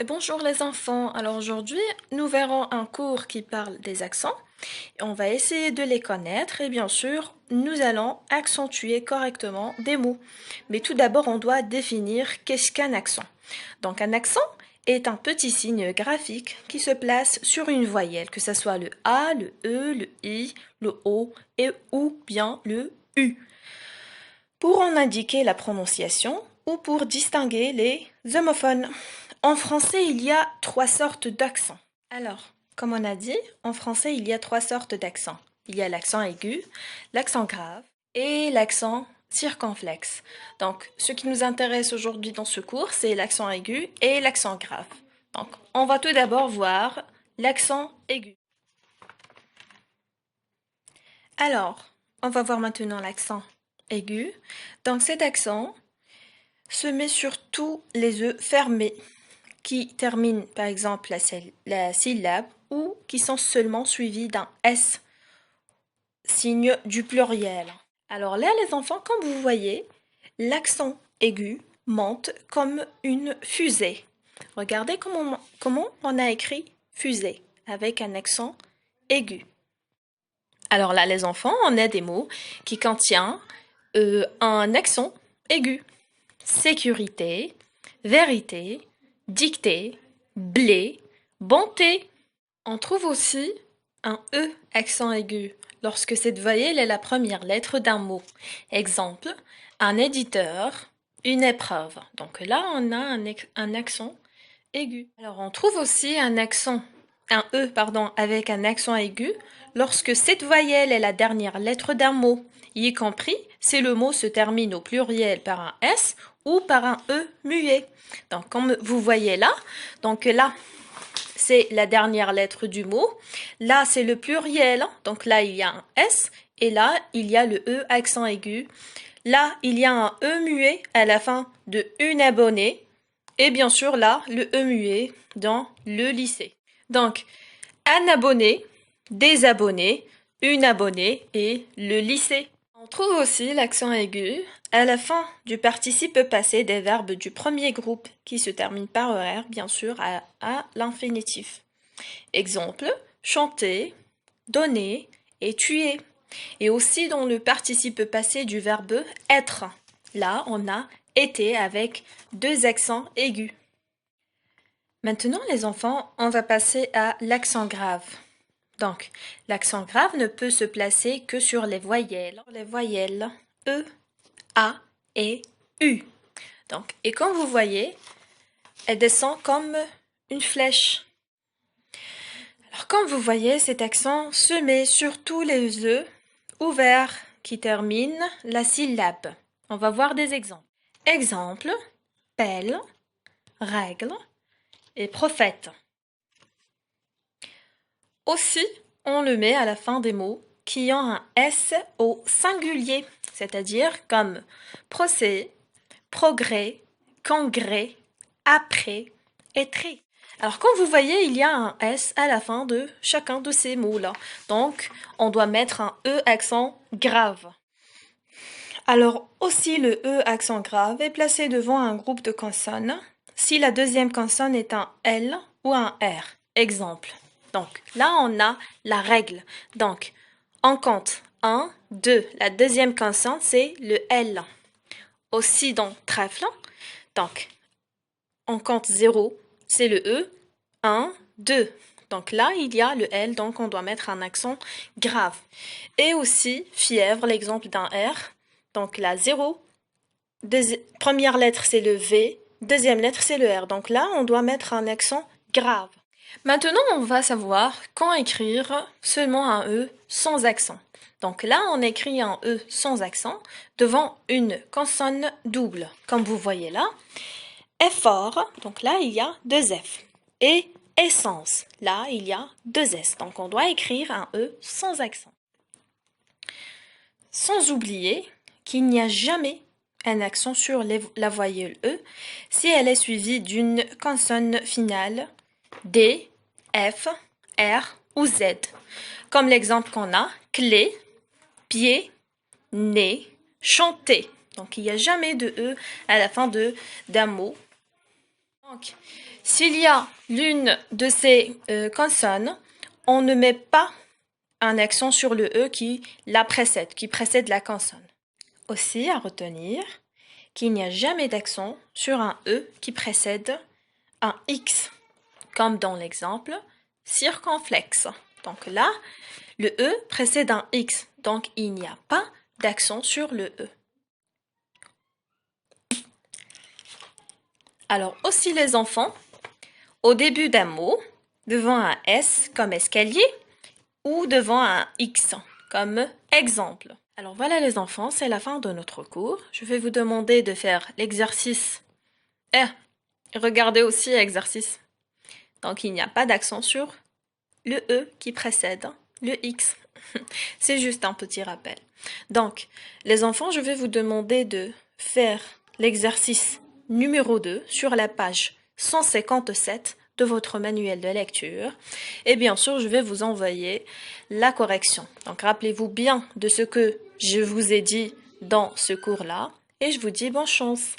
Bonjour les enfants, alors aujourd'hui nous verrons un cours qui parle des accents et on va essayer de les connaître et bien sûr nous allons accentuer correctement des mots. Mais tout d'abord on doit définir qu'est-ce qu'un accent. Donc un accent est un petit signe graphique qui se place sur une voyelle, que ce soit le A, le E, le I, le O et ou bien le U, pour en indiquer la prononciation ou pour distinguer les homophones. En français, il y a trois sortes d'accents. Alors, comme on a dit, en français, il y a trois sortes d'accents. Il y a l'accent aigu, l'accent grave et l'accent circonflexe. Donc, ce qui nous intéresse aujourd'hui dans ce cours, c'est l'accent aigu et l'accent grave. Donc, on va tout d'abord voir l'accent aigu. Alors, on va voir maintenant l'accent aigu. Donc, cet accent se met sur tous les E fermés qui terminent par exemple la syllabe ou qui sont seulement suivis d'un S, signe du pluriel. Alors là, les enfants, comme vous voyez, l'accent aigu monte comme une fusée. Regardez comment on a écrit fusée avec un accent aigu. Alors là, les enfants, on a des mots qui contiennent un accent aigu. Sécurité, vérité, dictée, blé, bonté. On trouve aussi un E accent aigu lorsque cette voyelle est la première lettre d'un mot. Exemple, un éditeur, une épreuve. Donc là, on a un accent aigu. Alors on trouve aussi un E, avec un accent aigu lorsque cette voyelle est la dernière lettre d'un mot, y compris si le mot se termine au pluriel par un S ou par un E muet. Donc comme vous voyez là, c'est la dernière lettre du mot. Là, c'est le pluriel. Donc là, il y a un S et là, il y a le E accent aigu. Là, il y a un E muet à la fin de une abonnée. Et bien sûr, là, le E muet dans le lycée. Donc, un abonné, des abonnés, une abonnée et le lycée. On trouve aussi l'accent aigu à la fin du participe passé des verbes du premier groupe qui se termine par ER, bien sûr, à l'infinitif. Exemple, chanter, donner et tuer. Et aussi dans le participe passé du verbe être. Là, on a été avec deux accents aigus. Maintenant, les enfants, on va passer à l'accent grave. Donc, l'accent grave ne peut se placer que sur les voyelles. Les voyelles E, A et U. Donc, et comme vous voyez, elle descend comme une flèche. Alors, comme vous voyez, cet accent se met sur tous les E ouverts qui terminent la syllabe. On va voir des exemples. Exemple, pelle, règle et prophète. Aussi, on le met à la fin des mots qui ont un S au singulier, c'est-à-dire comme procès, progrès, congrès, après et très. Alors, comme vous voyez, il y a un S à la fin de chacun de ces mots-là. Donc, on doit mettre un E accent grave. Alors, aussi, le E accent grave est placé devant un groupe de consonnes si la deuxième consonne est un L ou un R. Exemple. Donc, là, on a la règle. Donc, on compte 1, 2. La deuxième consonne, c'est le L. Aussi, dans trèfle, donc, on compte 0, c'est le E. 1, 2. Donc là, il y a le L, donc on doit mettre un accent grave. Et aussi, fièvre, l'exemple d'un R. Donc la 0, première lettre, c'est le V. Deuxième lettre, c'est le R. Donc là, on doit mettre un accent grave. Maintenant, on va savoir quand écrire seulement un E sans accent. Donc là, on écrit un E sans accent devant une consonne double, comme vous voyez là. Effort, donc là, il y a deux F. Et essence, là, il y a deux S. Donc on doit écrire un E sans accent. Sans oublier qu'il n'y a jamais un accent sur la voyelle E si elle est suivie d'une consonne finale D, F, R ou Z. Comme l'exemple qu'on a, clé, pied, nez, chanter. Donc il n'y a jamais de E à la fin d'un mot. Donc, S'il y a l'une de ces consonnes, on ne met pas un accent sur le E qui précède la consonne. Aussi, à retenir qu'il n'y a jamais d'accent sur un E qui précède un X, comme dans l'exemple circonflexe. Donc là, le E précède un X, donc il n'y a pas d'accent sur le E. Alors aussi les enfants, au début d'un mot, devant un S comme escalier ou devant un X comme exemple. Alors voilà les enfants, c'est la fin de notre cours. Je vais vous demander de faire l'exercice. Regardez aussi l'exercice. Donc il n'y a pas d'accent sur le E qui précède le X. C'est juste un petit rappel. Donc les enfants, je vais vous demander de faire l'exercice numéro 2 sur la page 157 de votre manuel de lecture. Et bien sûr, je vais vous envoyer la correction. Donc rappelez-vous bien de ce que je vous ai dit dans ce cours-là et je vous dis bonne chance.